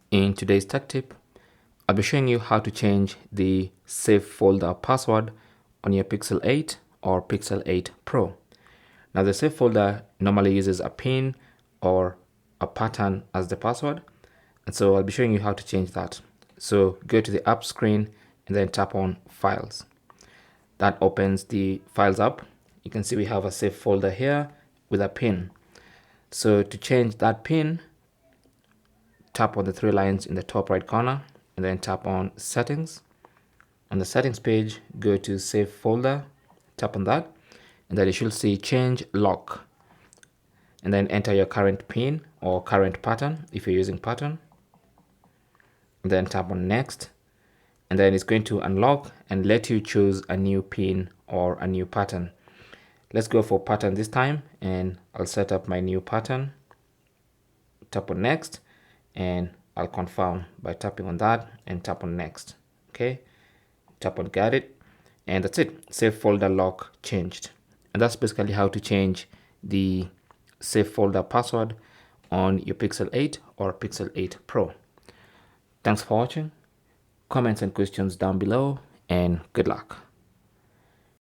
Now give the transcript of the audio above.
In today's tech tip, I'll be showing you how to change the save folder password on your Pixel 8 or Pixel 8 Pro. Now the save folder normally uses a pin or a pattern as the password, and so I'll be showing you how to change that. So go to the app screen and then tap on Files. That opens the Files app. You can see we have a save folder here with a pin. So to change that pin, tap on the three lines in the top right corner and then tap on Settings. On the settings page, go to Save Folder, tap on that, and then you should see Change Lock. And then enter your current pin or current pattern if you're using pattern. And then tap on Next. And then it's going to unlock and let you choose a new pin or a new pattern. Let's go for pattern this time, and I'll set up my new pattern. Tap on Next, and I'll confirm by tapping on that and tap on Next. Okay, tap on Get It, and that's it. Save folder lock changed. And that's basically how to change the save folder password on your Pixel 8 or Pixel 8 Pro. Thanks for watching. Comments and questions down below, and good luck.